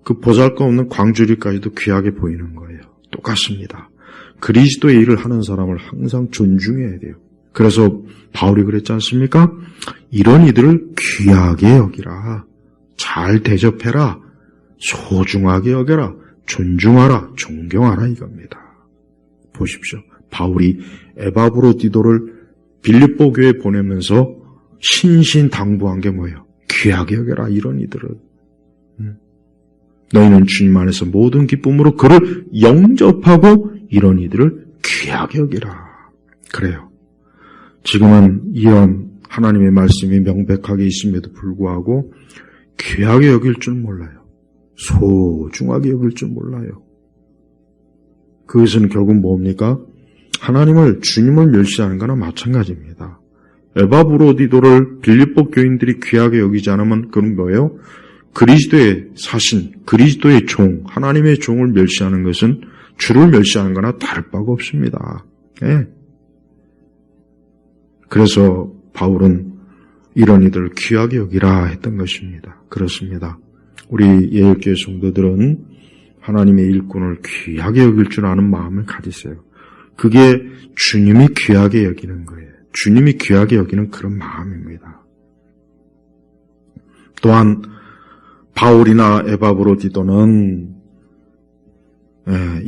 그 보잘것없는 광주리까지도 귀하게 보이는 거예요. 똑같습니다. 그리스도의 일을 하는 사람을 항상 존중해야 돼요. 그래서 바울이 그랬지 않습니까? 이런 이들을 귀하게 여기라. 잘 대접해라. 소중하게 여겨라. 존중하라. 존경하라 이겁니다. 보십시오. 바울이 에바브로디도를 빌립보 교회에 보내면서 신신당부한 게 뭐예요? 귀하게 여겨라. 이런 이들을. 너희는 주님 안에서 모든 기쁨으로 그를 영접하고 이런 이들을 귀하게 여기라. 그래요. 지금은 이런 하나님의 말씀이 명백하게 있음에도 불구하고 귀하게 여길 줄 몰라요. 소중하게 여길 줄 몰라요. 그것은 결국 뭡니까? 주님을 멸시하는 거나 마찬가지입니다. 에바브로디도를 빌립보 교인들이 귀하게 여기지 않으면 그건 뭐예요? 그리스도의 사신, 그리스도의 종, 하나님의 종을 멸시하는 것은 주를 멸시하는 거나 다를 바가 없습니다. 예. 그래서 바울은 이런 이들을 귀하게 여기라 했던 것입니다. 그렇습니다. 우리 예일교회 성도들은 하나님의 일꾼을 귀하게 여길 줄 아는 마음을 가지세요. 그게 주님이 귀하게 여기는 거예요. 주님이 귀하게 여기는 그런 마음입니다. 또한 바울이나 에바브로디도는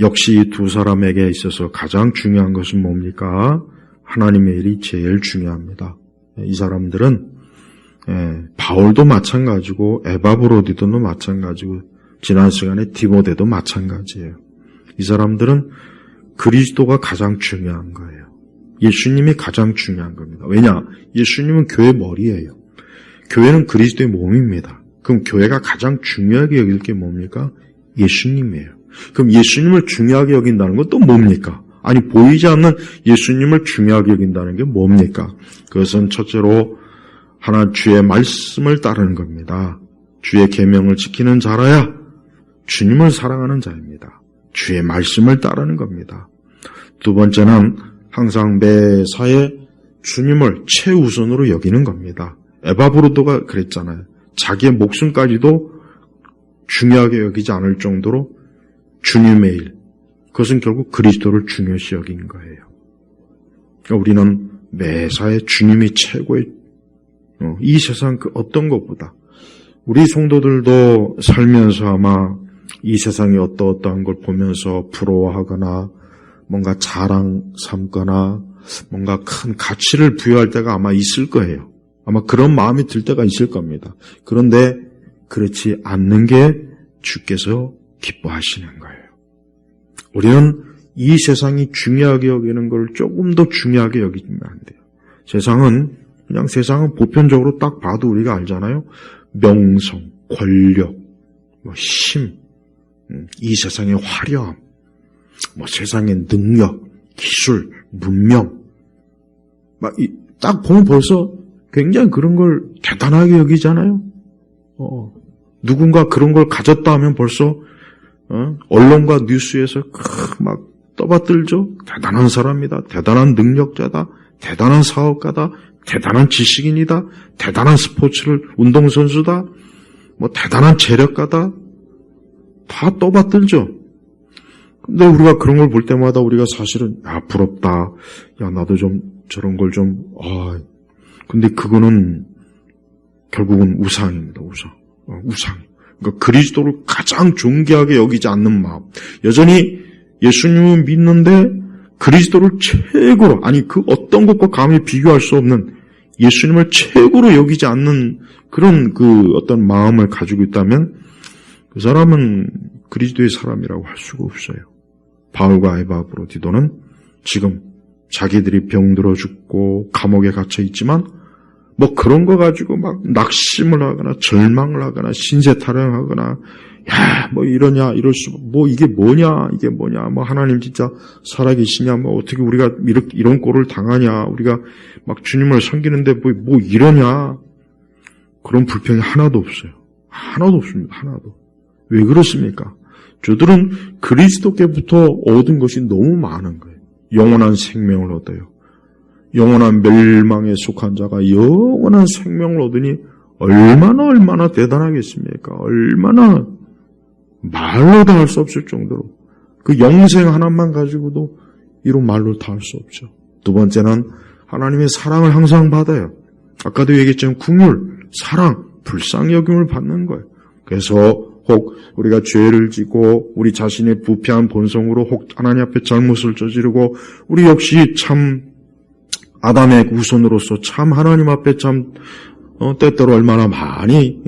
역시 이 두 사람에게 있어서 가장 중요한 것은 뭡니까? 하나님의 일이 제일 중요합니다. 이 사람들은 바울도 마찬가지고 에바브로디도도 마찬가지고 지난 시간에 디모데도 마찬가지예요. 이 사람들은 그리스도가 가장 중요한 거예요. 예수님이 가장 중요한 겁니다. 왜냐? 예수님은 교회 머리예요. 교회는 그리스도의 몸입니다. 그럼 교회가 가장 중요하게 여길 게 뭡니까? 예수님이에요. 그럼 예수님을 중요하게 여긴다는 건 또 뭡니까? 아니, 보이지 않는 예수님을 중요하게 여긴다는 게 뭡니까? 그것은 첫째로 하나 주의 말씀을 따르는 겁니다. 주의 계명을 지키는 자라야 주님을 사랑하는 자입니다. 주의 말씀을 따르는 겁니다. 두 번째는 항상 매사에 주님을 최우선으로 여기는 겁니다. 에바브로도가 그랬잖아요. 자기의 목숨까지도 중요하게 여기지 않을 정도로 주님의 일, 그것은 결국 그리스도를 중요시 여긴 거예요. 그러니까 우리는 매사에 주님이 최고의, 이 세상 그 어떤 것보다 우리 성도들도 살면서 아마 이 세상이 어떠한 걸 보면서 부러워하거나 뭔가 자랑 삼거나 뭔가 큰 가치를 부여할 때가 아마 있을 거예요. 아마 그런 마음이 들 때가 있을 겁니다. 그런데 그렇지 않는 게 주께서 기뻐하시는 거예요. 우리는 이 세상이 중요하게 여기는 걸 조금 더 중요하게 여기면 안 돼요. 세상은 보편적으로 딱 봐도 우리가 알잖아요. 명성, 권력, 힘, 이 세상의 화려함, 세상의 능력, 기술, 문명, 딱 보면 벌써 굉장히 그런 걸 대단하게 여기잖아요. 누군가 그런 걸 가졌다 하면 벌써 언론과 뉴스에서 막 떠받들죠. 대단한 사람이다. 대단한 능력자다. 대단한 사업가다. 대단한 지식인이다. 대단한 운동선수다. 대단한 재력가다. 다 떠받들죠. 근데 우리가 그런 걸 볼 때마다 우리가 사실은 부럽다. 야, 나도 좀 저런 걸 좀 근데 그거는 결국은 우상입니다. 우상. 그러니까 그리스도를 가장 존귀하게 여기지 않는 마음. 여전히 예수님을 믿는데 그리스도를 최고로, 그 어떤 것과 감히 비교할 수 없는 예수님을 최고로 여기지 않는 그런 어떤 마음을 가지고 있다면 그 사람은 그리스도의 사람이라고 할 수가 없어요. 바울과 에바브로디도는 지금 자기들이 병들어 죽고 감옥에 gat혀 있지만 그런 거 가지고 막 낙심을 하거나 절망을 하거나 신세 타령하거나 이러냐 이럴 수 이게 뭐냐 하나님 진짜 살아계시냐 어떻게 우리가 이런 꼴을 당하냐 우리가 막 주님을 섬기는데 이러냐 그런 불평이 하나도 없어요. 하나도 없습니다. 하나도. 왜 그렇습니까? 저들은 그리스도께부터 얻은 것이 너무 많은 거예요. 영원한 생명을 얻어요. 영원한 멸망에 속한 자가 영원한 생명을 얻으니 얼마나 대단하겠습니까? 얼마나 말로 다 할 수 없을 정도로 그 영생 하나만 가지고도 이런 말로 다 할 수 없죠. 두 번째는 하나님의 사랑을 항상 받아요. 아까도 얘기했지만 긍휼, 사랑, 불쌍히 여김을 받는 거예요. 그래서 혹 우리가 죄를 지고 우리 자신의 부패한 본성으로 혹 하나님 앞에 잘못을 저지르고 우리 역시 참 아담의 후손으로서 참 하나님 앞에 참 때때로 얼마나 많이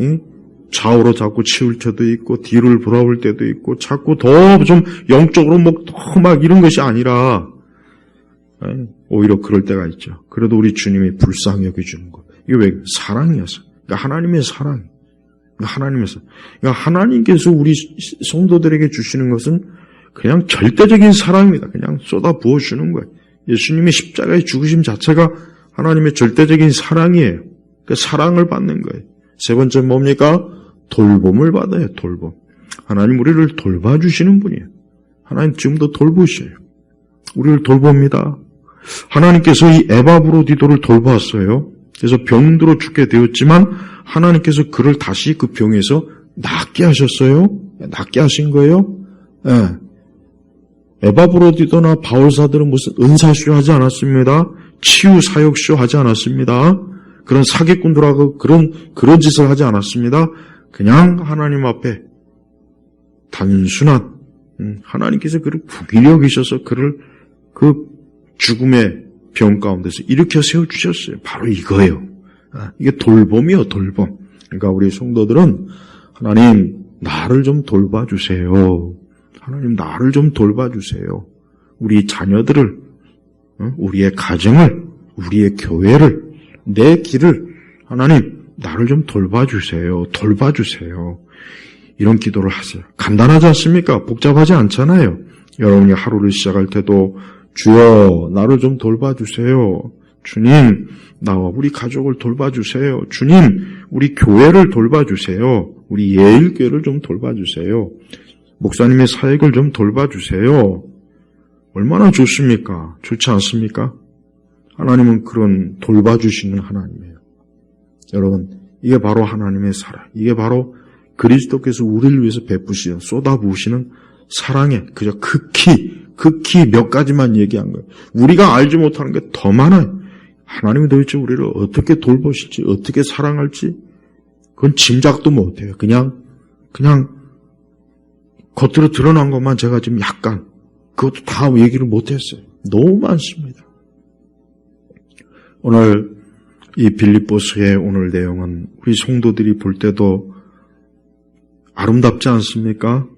좌우로 자꾸 치울 때도 있고 뒤를 돌아볼 때도 있고 자꾸 더 좀 영적으로 더 막 이런 것이 아니라 오히려 그럴 때가 있죠. 그래도 우리 주님이 불쌍히 여겨주는 것. 이게 왜? 사랑이어서. 그러니까 하나님의 사랑. 그러니까 하나님께서 우리 성도들에게 주시는 것은 그냥 절대적인 사랑입니다. 그냥 쏟아 부어주는 거예요. 예수님의 십자가의 죽으심 자체가 하나님의 절대적인 사랑이에요. 그 사랑을 받는 거예요. 세 번째 뭡니까? 돌봄을 받아요. 돌봄. 하나님 우리를 돌봐주시는 분이에요. 하나님 지금도 돌보셔요. 우리를 돌봅니다. 하나님께서 이 에바브로디도를 돌보았어요. 그래서 병들어 죽게 되었지만 하나님께서 그를 다시 그 병에서 낫게 하셨어요. 낫게 하신 거예요. 에바브로디도나 바울사들은 무슨 은사쇼 하지 않았습니다. 치유 사역쇼 하지 않았습니다. 그런 사기꾼들하고 그런 짓을 하지 않았습니다. 그냥 하나님 앞에 단순한 하나님께서 그를 부귀히 여기셔서 그를 그 죽음의 병 가운데서 일으켜 세워주셨어요. 바로 이거예요. 이게 돌봄이요, 돌봄. 그러니까 우리 성도들은 하나님 나를 좀 돌봐주세요. 하나님 나를 좀 돌봐주세요. 우리 자녀들을, 우리의 가정을, 우리의 교회를, 내 길을 하나님 나를 좀 돌봐주세요. 돌봐주세요. 이런 기도를 하세요. 간단하지 않습니까? 복잡하지 않잖아요. 여러분이 하루를 시작할 때도 주여 나를 좀 돌봐주세요. 주님 나와 우리 가족을 돌봐주세요. 주님 우리 교회를 돌봐주세요. 우리 예일교회를 좀 돌봐주세요. 목사님의 사역을 좀 돌봐주세요. 얼마나 좋습니까? 좋지 않습니까? 하나님은 그런 돌봐주시는 하나님이에요. 여러분 이게 바로 하나님의 사랑, 이게 바로 그리스도께서 우리를 위해서 베푸시는 쏟아부으시는 사랑의 그저 극히 몇 가지만 얘기한 거예요. 우리가 알지 못하는 게 더 많아요. 하나님이 도대체 우리를 어떻게 돌보실지, 어떻게 사랑할지 그건 짐작도 못해요. 그냥 겉으로 드러난 것만 제가 지금 약간 그것도 다 얘기를 못했어요. 너무 많습니다. 오늘 이 빌립보서의 오늘 내용은 우리 성도들이 볼 때도 아름답지 않습니까?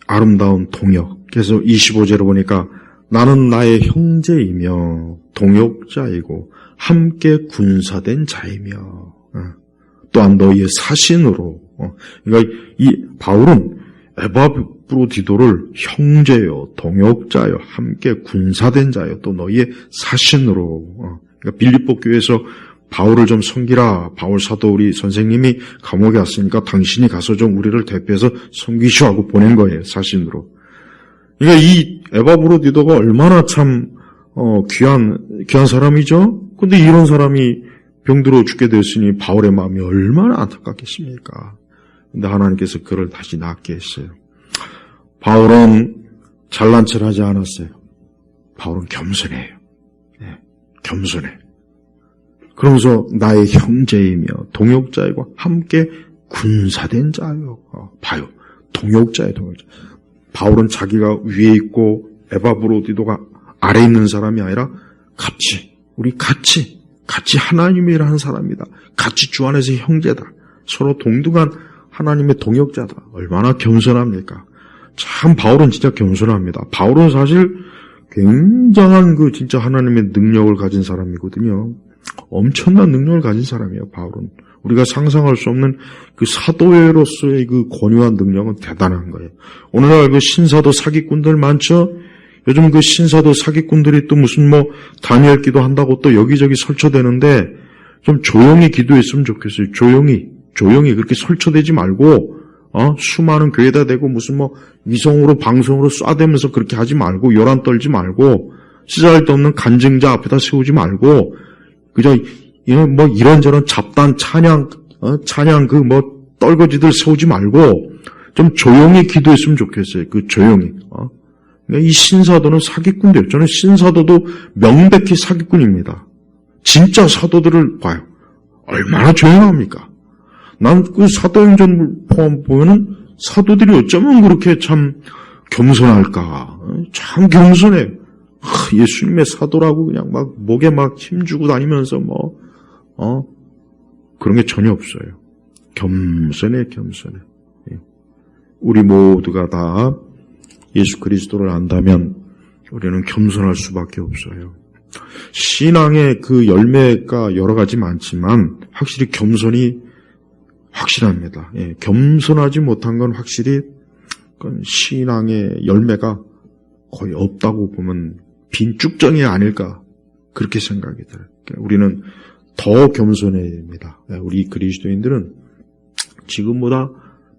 아름다운 동역. 그래서 25절에 보니까 나는 나의 형제이며 동역자이고 함께 군사된 자이며 또한 너희의 사신으로. 그러니까 이 바울은 에바브로디도를 형제요, 동역자요, 함께 군사된 자요, 또 너희의 사신으로. 그러니까 빌립보 교회에서 바울을 좀 섬기라. 바울 사도 우리 선생님이 감옥에 왔으니까 당신이 가서 좀 우리를 대표해서 섬기시오 하고 보낸 거예요. 사신으로. 그러니까 이 에바브로디도가 얼마나 참 귀한 사람이죠. 근데 이런 사람이 병들어 죽게 되었으니 바울의 마음이 얼마나 안타깝겠습니까? 근데 하나님께서 그를 다시 낫게 했어요. 바울은 잘난 척 하지 않았어요. 바울은 겸손해요. 겸손해. 그러면서 나의 형제이며 동역자이고 함께 군사된 자요. 봐요. 동역자예요, 동역자. 바울은 자기가 위에 있고 에바브로디도가 아래에 있는 사람이 아니라 우리 같이 하나님이라는 사람이다. 같이 주 안에서 형제다. 서로 동등한 하나님의 동역자다. 얼마나 겸손합니까? 참 바울은 진짜 겸손합니다. 바울은 사실 굉장한 진짜 하나님의 능력을 가진 사람이거든요. 엄청난 능력을 가진 사람이에요, 바울은. 우리가 상상할 수 없는 그 사도회로서의 그 권유한 능력은 대단한 거예요. 오늘날 신사도 사기꾼들 많죠? 요즘 신사도 사기꾼들이 또 무슨 다니엘 기도 한다고 또 여기저기 설쳐대는데 좀 조용히 기도했으면 좋겠어요. 조용히 그렇게 설쳐대지 말고, 수많은 교회에다 대고 무슨 위성으로 방송으로 쏴대면서 그렇게 하지 말고, 요란 떨지 말고, 쓰잘데 없는 간증자 앞에다 세우지 말고, 그저, 이런저런 잡단 찬양 떨거지들 세우지 말고, 좀 조용히 기도했으면 좋겠어요. 조용히. 이 신사도는 사기꾼들. 저는 신사도도 명백히 사기꾼입니다. 진짜 사도들을 봐요. 얼마나 조용합니까? 난 사도행전 포함 보면은 사도들이 어쩌면 그렇게 참 겸손할까? 참 겸손해요. 예수님의 사도라고 그냥 목에 힘주고 다니면서 그런 게 전혀 없어요. 겸손해. 우리 모두가 다 예수 그리스도를 안다면 우리는 겸손할 수밖에 없어요. 신앙의 그 열매가 여러 가지 많지만 확실히 겸손이 확실합니다. 겸손하지 못한 건 확실히 신앙의 열매가 거의 없다고 보면 빈 쭉정이 아닐까 그렇게 생각이 들어요. 우리는 더 겸손해야 됩니다. 우리 그리스도인들은 지금보다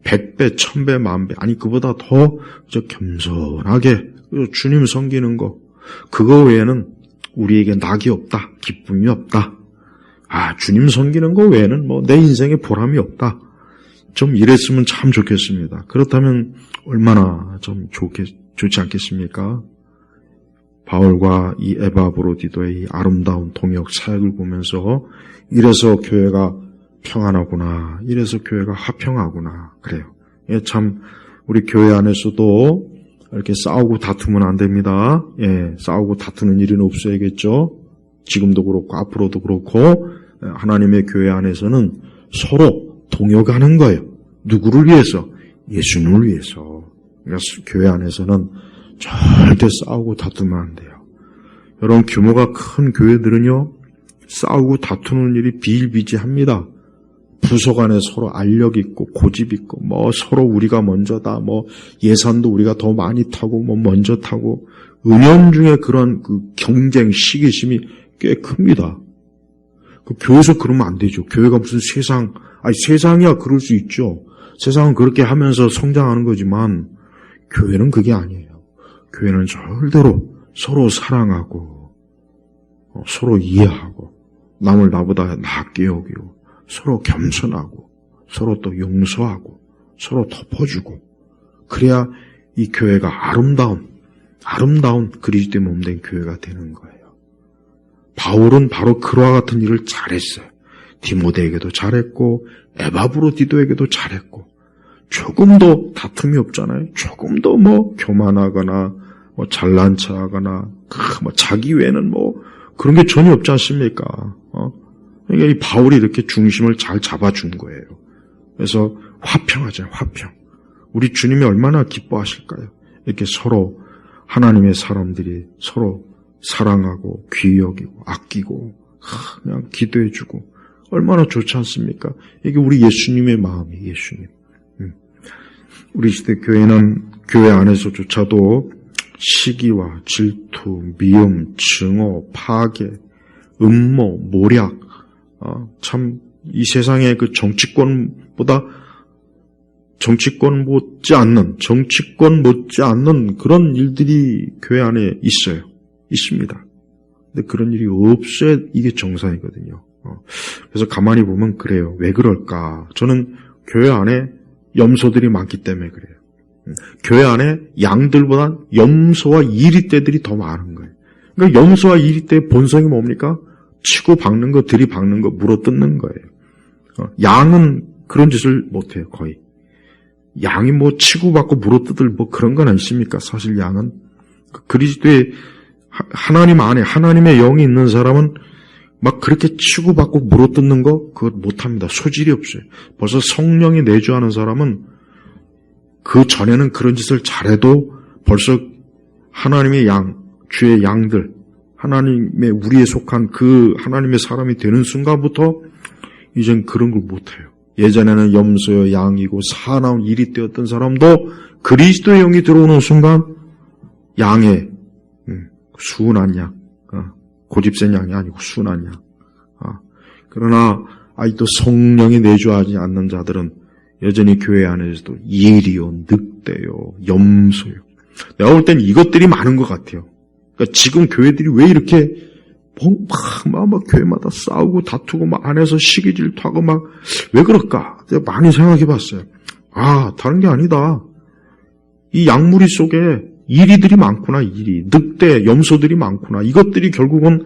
100배, 1000배, 10,000배 아니 그보다 더 겸손하게 주님 섬기는 거 그거 외에는 우리에게 낙이 없다. 기쁨이 없다. 주님 섬기는 거 외에는 내 인생에 보람이 없다. 좀 이랬으면 참 좋겠습니다. 그렇다면 얼마나 좀 좋지 않겠습니까? 바울과 이 에바브로디도의 이 아름다운 동역 사역을 보면서 이래서 교회가 평안하구나, 이래서 교회가 화평하구나, 그래요. 참 우리 교회 안에서도 이렇게 싸우고 다투면 안 됩니다. 싸우고 다투는 일은 없어야겠죠. 지금도 그렇고 앞으로도 그렇고 하나님의 교회 안에서는 서로 동역하는 거예요. 누구를 위해서? 예수님을 위해서. 그래서 교회 안에서는 절대 싸우고 다투면 안 돼요. 여러분, 규모가 큰 교회들은요, 싸우고 다투는 일이 비일비재합니다. 부서 간에 서로 알력 있고 고집 있고 서로 우리가 먼저다, 예산도 우리가 더 많이 타고 먼저 타고, 은연중에 그런 그 경쟁 시기심이 꽤 큽니다. 그 교회에서 그러면 안 되죠. 교회가 무슨 세상이야 그럴 수 있죠. 세상은 그렇게 하면서 성장하는 거지만 교회는 그게 아니에요. 교회는 절대로 서로 사랑하고 서로 이해하고 남을 나보다 낫게 여기고 서로 겸손하고 서로 또 용서하고 서로 덮어주고, 그래야 이 교회가 아름다운 그리스도의 몸된 교회가 되는 거예요. 바울은 바로 그와 같은 일을 잘했어요. 디모데에게도 잘했고 에바브로디도에게도 잘했고, 조금도 다툼이 없잖아요. 조금도 교만하거나 잘난 척하거나 자기 외에는 그런 게 전혀 없지 않습니까? 그러니까 이 바울이 이렇게 중심을 잘 잡아준 거예요. 그래서 화평하죠, 화평. 우리 주님이 얼마나 기뻐하실까요? 이렇게 서로 하나님의 사람들이 서로 사랑하고 귀히 여기고 아끼고 그냥 기도해주고 얼마나 좋지 않습니까? 이게 우리 예수님의 마음이에요, 예수님. 우리 시대 교회는 교회 안에서조차도 시기와 질투, 미움, 증오, 파괴, 음모, 모략, 참 이 세상의 그 정치권 못지 않는 그런 일들이 교회 안에 있습니다. 근데 그런 일이 없어야 이게 정상이거든요. 그래서 가만히 보면 그래요. 왜 그럴까? 저는 교회 안에 염소들이 많기 때문에 그래요. 교회 안에 양들보다 염소와 이리떼들이 더 많은 거예요. 그러니까 염소와 이리떼의 본성이 뭡니까? 치고 박는 거, 들이박는 거, 물어뜯는 거예요. 양은 그런 짓을 못해요, 거의. 양이 치고받고 물어뜯을 그런 건 있습니까? 사실 양은. 그리스도의 하나님 안에 하나님의 영이 있는 사람은 그렇게 치고받고 물어뜯는 거 그거 못합니다. 소질이 없어요. 벌써 성령이 내주하는 사람은 그 전에는 그런 짓을 잘해도 벌써 하나님의 주의 양들, 하나님의 우리에 속한 그 하나님의 사람이 되는 순간부터 이젠 그런 걸 못해요. 예전에는 염소여 양이고 사나운 일이 되었던 사람도 그리스도의 영이 들어오는 순간 양의 순한 양, 고집센 양이 아니고 순한 양. 그러나 아직도 성령이 내주하지 않는 자들은 여전히 교회 안에서도 예리요, 늑대요, 염소요. 내가 볼 땐 이것들이 많은 것 같아요. 그러니까 지금 교회들이 왜 이렇게 교회마다 싸우고 다투고 안에서 시기 질투하고 왜 그럴까? 제가 많이 생각해 봤어요. 다른 게 아니다. 이 양무리 속에 이리들이 많구나, 이리. 늑대, 염소들이 많구나. 이것들이 결국은,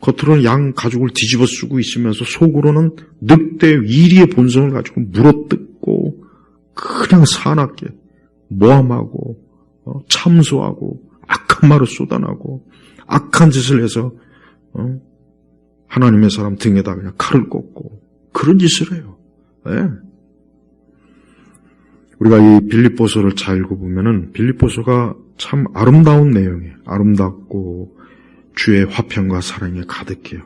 겉으로는 양 가죽을 뒤집어 쓰고 있으면서 속으로는 늑대, 이리의 본성을 가지고 물어뜯고, 그냥 사납게, 모함하고, 참소하고, 악한 말을 쏟아나고, 악한 짓을 해서, 하나님의 사람 등에다 그냥 칼을 꽂고, 그런 짓을 해요. 네. 우리가 이 빌립보서를 잘 읽어보면은 빌립보서가 참 아름다운 내용이에요. 아름답고 주의 화평과 사랑에 가득해요.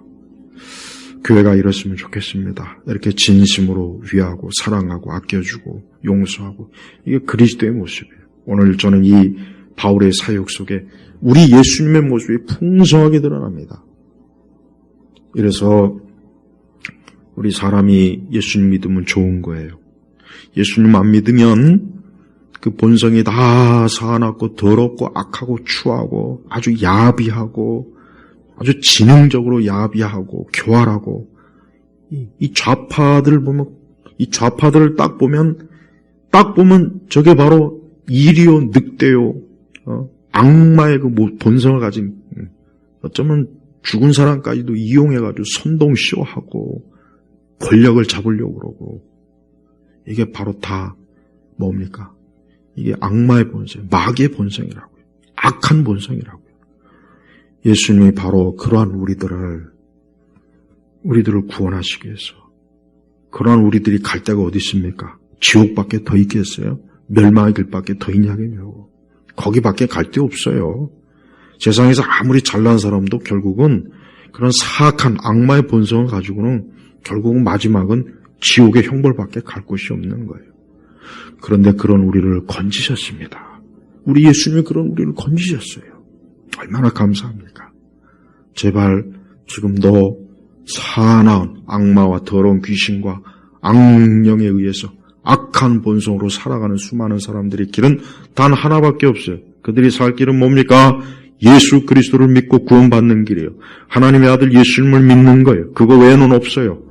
교회가 이랬으면 좋겠습니다. 이렇게 진심으로 위하고 사랑하고 아껴주고 용서하고, 이게 그리스도의 모습이에요. 오늘 저는 이 바울의 사역 속에 우리 예수님의 모습이 풍성하게 드러납니다. 이래서 우리 사람이 예수님 믿으면 좋은 거예요. 예수님 안 믿으면 그 본성이 다 사납고 더럽고 악하고 추하고 아주 야비하고 아주 지능적으로 야비하고 교활하고, 이 좌파들 보면 이 좌파들을 딱 보면 저게 바로 이리요, 늑대요, 악마의 그 본성을 가진, 어쩌면 죽은 사람까지도 이용해가지고 선동쇼하고 권력을 잡으려고 그러고, 이게 바로 다 뭡니까? 이게 악마의 본성, 마귀의 본성이라고요. 악한 본성이라고요. 예수님이 바로 그러한 우리들을 구원하시기 위해서, 그러한 우리들이 갈 데가 어디 있습니까? 지옥밖에 더 있겠어요? 멸망의 길밖에 더 있냐고요. 거기밖에 갈 데 없어요. 세상에서 아무리 잘난 사람도 결국은 그런 사악한 악마의 본성을 가지고는 결국은 마지막은 지옥의 형벌밖에 갈 곳이 없는 거예요. 그런데 그런 우리를 건지셨습니다. 우리 예수님이 그런 우리를 건지셨어요. 얼마나 감사합니까? 제발 지금 너 사나운 악마와 더러운 귀신과 악령에 의해서 악한 본성으로 살아가는 수많은 사람들의 길은 단 하나밖에 없어요. 그들이 살 길은 뭡니까? 예수 그리스도를 믿고 구원받는 길이에요. 하나님의 아들 예수님을 믿는 거예요. 그거 외에는 없어요.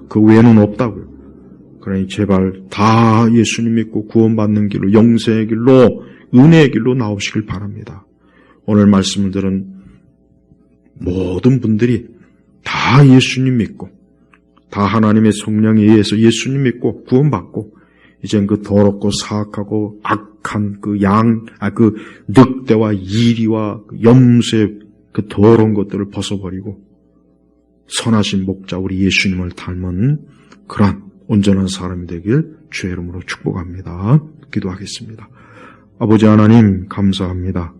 그 외에는 없다고요. 그러니 제발 다 예수님 믿고 구원받는 길로, 영생의 길로, 은혜의 길로 나오시길 바랍니다. 오늘 말씀을 들은 모든 분들이 다 예수님 믿고, 다 하나님의 성령에 의해서 예수님 믿고 구원받고, 이젠 그 더럽고 사악하고 악한 그 늑대와 이리와 염소의 그 더러운 것들을 벗어버리고 선하신 목자 우리 예수님을 닮은 그러한 온전한 사람이 되길 주의 이름으로 축복합니다. 기도하겠습니다. 아버지 하나님 감사합니다.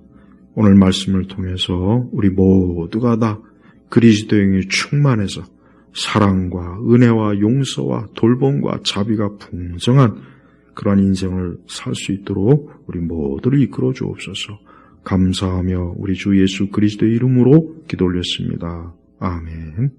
오늘 말씀을 통해서 우리 모두가 다 그리스도인이 충만해서 사랑과 은혜와 용서와 돌봄과 자비가 풍성한 그러한 인생을 살 수 있도록 우리 모두를 이끌어 주옵소서. 감사하며 우리 주 예수 그리스도의 이름으로 기도 올렸습니다. 아멘.